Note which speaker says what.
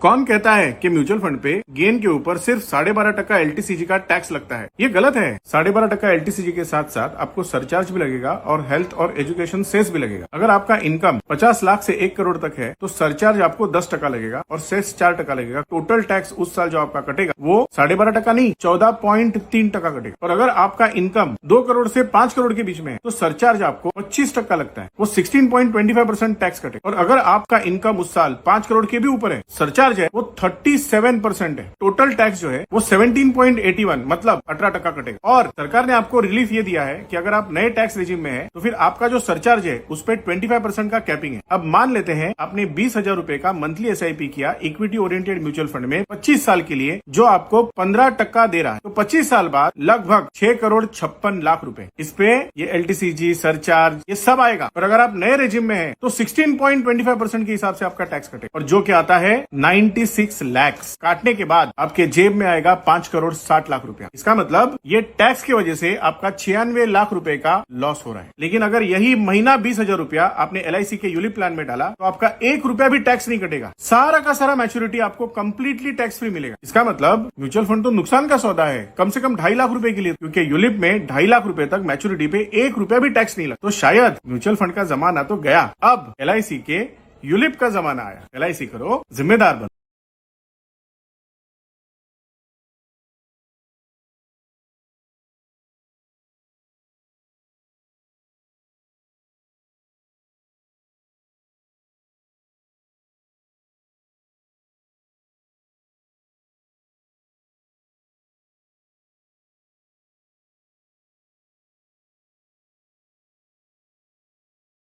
Speaker 1: कौन कहता है कि म्यूचुअल फंड पे गेन के ऊपर सिर्फ 12.5% LTCG का टैक्स लगता है? ये गलत है। 12.5% LTCG के साथ साथ आपको सरचार्ज भी लगेगा और हेल्थ और एजुकेशन सेस भी लगेगा। अगर आपका इनकम 50 लाख से 1 करोड़ तक है तो सरचार्ज आपको 10% लगेगा और सेस 4% लगेगा। टोटल टैक्स उस साल जो आपका कटेगा वो 12.5% नहीं 14.3% कटेगा। और अगर आपका इनकम 2 करोड़ से 5 करोड़ के बीच में है तो सरचार्ज आपको 25% लगता है, वो 16.25% टैक्स कटेगा। और अगर आपका इनकम उस साल 5 करोड़ के भी ऊपर है, सरचार्ज है वो 37% है। टोटल टैक्स जो है वो 17.81 मतलब 18% कटेगा। और सरकार ने आपको रिलीफ ये दिया है कि अगर आप नए टैक्स रेजिम में है तो फिर आपका जो सरचार्ज है उस पर 25% का कैपिंग है। अब मान लेते हैं आपने 20,000 रुपए का मंथली SIP किया इक्विटी ओरिएंटेड म्यूचुअल फंड में 25 साल के लिए, जो आपको 15% दे रहा है, तो 25 साल बाद लगभग 6 करोड़ 56 लाख रुपए इस पे ये LTCG सरचार्ज ये सब आएगा। और अगर आप नए रेजिम में है तो 16.25% के हिसाब से आपका टैक्स कटेगा। और जो क्या आता है 96 लाख काटने के बाद आपके जेब में आएगा 5 करोड़ 60 लाख रुपया। इसका मतलब ये टैक्स की वजह से आपका 96 लाख रुपए का लॉस हो रहा है। लेकिन अगर यही महीना 20,000 रुपया आपने LIC के यूलिप प्लान में डाला तो आपका 1 रुपया भी टैक्स नहीं कटेगा। सारा का सारा मैच्योरिटी आपको कंप्लीटली टैक्स फ्री मिलेगा। इसका मतलब म्यूचुअल फंड तो नुकसान का सौदा है कम से कम 2.5 लाख रुपए के लिए, क्योंकि यूलिप में 2.5 लाख रुपए तक मैच्योरिटी पे 1 रुपया भी टैक्स नहीं लगता। तो शायद म्यूचुअल फंड का जमाना तो गया, अब LIC के यूलिप का जमाना आया। LIC करो, जिम्मेदार बनो।